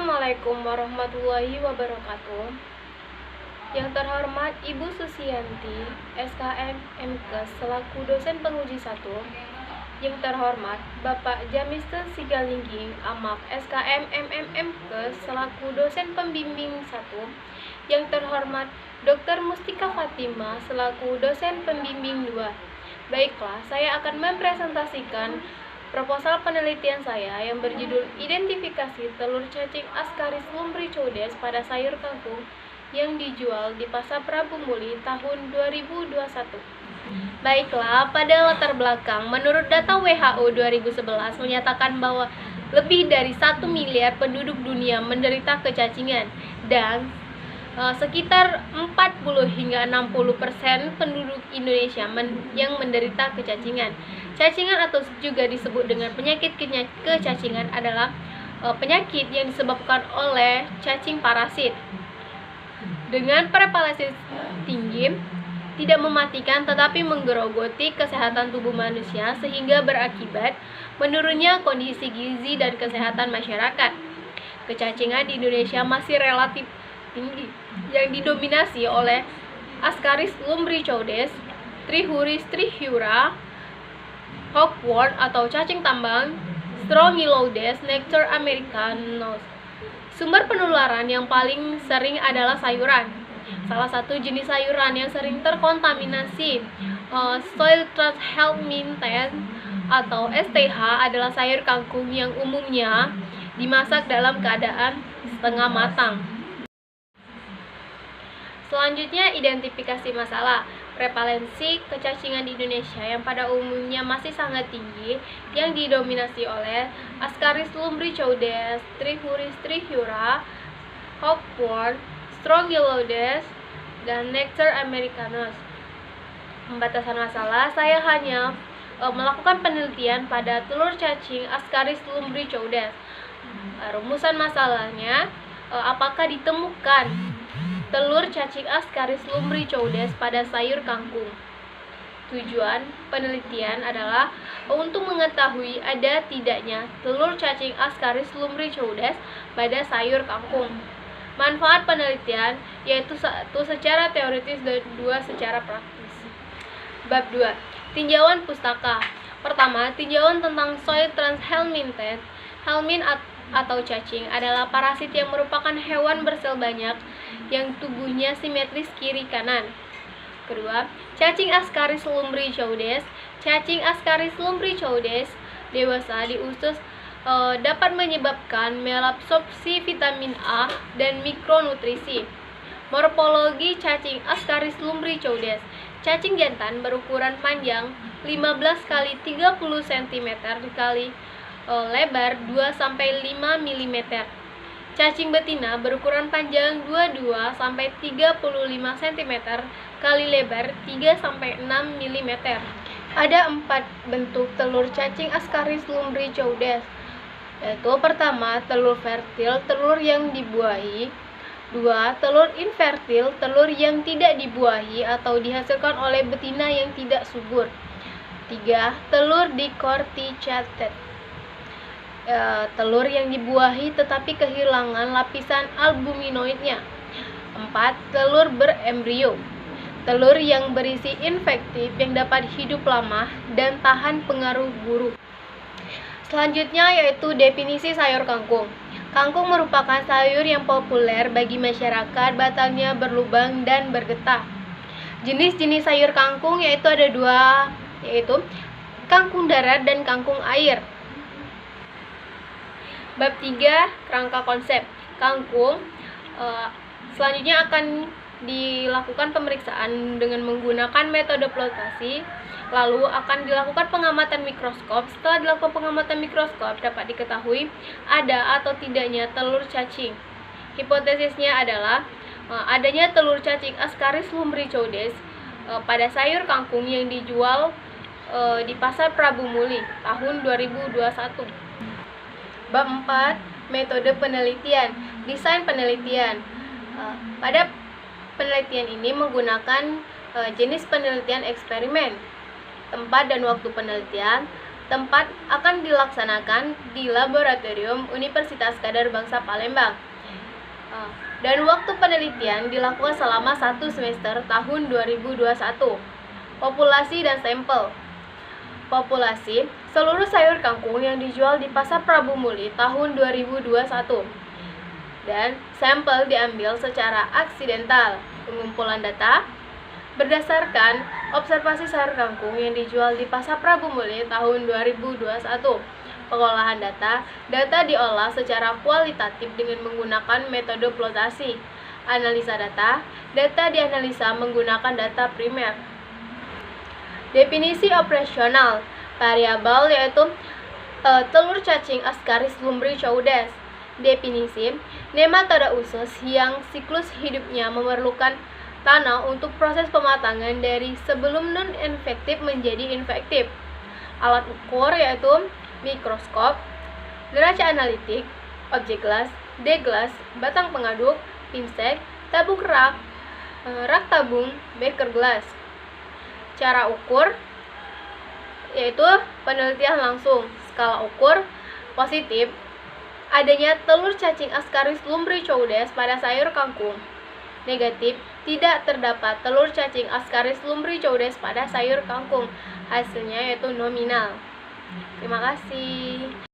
Assalamualaikum warahmatullahi wabarakatuh. Yang terhormat Ibu Susianti, SKM MKes selaku dosen penguji 1. Yang terhormat Bapak Jamiste Sigalinggi, AMAK SKM MKes selaku dosen pembimbing 1. Yang terhormat Dr. Mustika Fatima selaku dosen pembimbing 2. Baiklah, saya akan mempresentasikan proposal penelitian saya yang berjudul Identifikasi telur cacing Ascaris lumbricoides pada sayur kangkung yang dijual di Pasar Prabu Muli tahun 2021. Baiklah, pada latar belakang, menurut data WHO 2011 menyatakan bahwa lebih dari 1 miliar penduduk dunia menderita kecacingan dan sekitar 40 hingga 60% penduduk Indonesia yang menderita kecacingan. Cacingan atau juga disebut dengan penyakit kecacingan adalah penyakit yang disebabkan oleh cacing parasit. Dengan prevalensi tinggi, tidak mematikan tetapi menggerogoti kesehatan tubuh manusia sehingga berakibat menurunnya kondisi gizi dan kesehatan masyarakat. Kecacingan di Indonesia masih relatif tinggi yang didominasi oleh Ascaris lumbricoides, Trichuris trichiura, hookworm atau cacing tambang, Strongyloides, Nectar americanus. Sumber penularan yang paling sering adalah sayuran. Salah satu jenis sayuran yang sering terkontaminasi soil transhelminthes atau STH adalah sayur kangkung yang umumnya dimasak dalam keadaan setengah matang. Selanjutnya, identifikasi masalah. Prevalensi kecacingan di Indonesia yang pada umumnya masih sangat tinggi yang didominasi oleh Ascaris lumbricoides, Trichuris trichiura, hookworm, Strongyloides, dan Nectar americanus. Pembatasan masalah, saya hanya melakukan penelitian pada telur cacing Ascaris lumbricoides. Rumusan masalahnya, apakah ditemukan telur cacing Ascaris lumbricoides pada sayur kangkung. Tujuan penelitian adalah untuk mengetahui ada tidaknya telur cacing Ascaris lumbricoides pada sayur kangkung. Manfaat penelitian yaitu 1 secara teoritis dan 2 secara praktis. Bab 2. Tinjauan pustaka. Pertama, tinjauan tentang soil transhelminthes. Helmin atau cacing adalah parasit yang merupakan hewan bersel banyak yang tubuhnya simetris kiri kanan. Kedua, cacing Ascaris lumbricoides. Cacing Ascaris lumbricoides dewasa di usus dapat menyebabkan malabsorpsi vitamin A dan mikronutrisi. Morfologi cacing Ascaris lumbricoides. Cacing jantan berukuran panjang 15 x 30 cm dikali lebar 2-5 mm. Cacing betina berukuran panjang 22-35 cm kali lebar 3-6 mm. Ada 4 bentuk telur cacing Ascaris lumbricoides, yaitu pertama, telur fertil, telur yang dibuahi. 2. Telur infertil, telur yang tidak dibuahi atau dihasilkan oleh betina yang tidak subur. 3. Telur dicorticated, telur yang dibuahi tetapi kehilangan lapisan albuminoidnya. 4. Telur berembrio, telur yang berisi infektif yang dapat hidup lama dan tahan pengaruh buruk. Selanjutnya yaitu definisi sayur kangkung. Kangkung merupakan sayur yang populer bagi masyarakat, batangnya berlubang dan bergetah. Jenis-jenis sayur kangkung yaitu ada 2, yaitu kangkung darat dan kangkung air. Bab 3. Kerangka konsep kangkung. Selanjutnya akan dilakukan pemeriksaan dengan menggunakan metode flotasi. Lalu akan dilakukan pengamatan mikroskop. Setelah dilakukan pengamatan mikroskop, dapat diketahui ada atau tidaknya telur cacing. Hipotesisnya adalah adanya telur cacing Ascaris lumbricoides pada sayur kangkung yang dijual di Pasar Prabu Muli tahun 2021. Bab 4. Metode penelitian. Desain penelitian. Pada penelitian ini menggunakan jenis penelitian eksperimen. Tempat dan waktu penelitian. Tempat akan dilaksanakan di Laboratorium Universitas Kadar Bangsa Palembang. Dan waktu penelitian dilakukan selama 1 semester tahun 2021. Populasi dan sampel. Populasi seluruh sayur kangkung yang dijual di Pasar Prabu Muli tahun 2021. Dan sampel diambil secara aksidental. Pengumpulan data berdasarkan observasi sayur kangkung yang dijual di Pasar Prabu Muli tahun 2021. Pengolahan data diolah secara kualitatif dengan menggunakan metode plotasi. Analisa data dianalisa menggunakan data primer. Definisi operasional variabel yaitu telur cacing Ascaris lumbricoides. Definisi, nematoda usus yang siklus hidupnya memerlukan tanah untuk proses pematangan dari sebelum non-infektif menjadi infektif. Alat ukur yaitu mikroskop, neraca analitik, objek gelas, deglas, batang pengaduk, pinsek, tabung rak tabung, beker gelas. Cara ukur yaitu penelitian langsung. Skala ukur positif, adanya telur cacing Ascaris lumbricoides pada sayur kangkung. Negatif, tidak terdapat telur cacing Ascaris lumbricoides pada sayur kangkung. Hasilnya yaitu nominal. Terima kasih.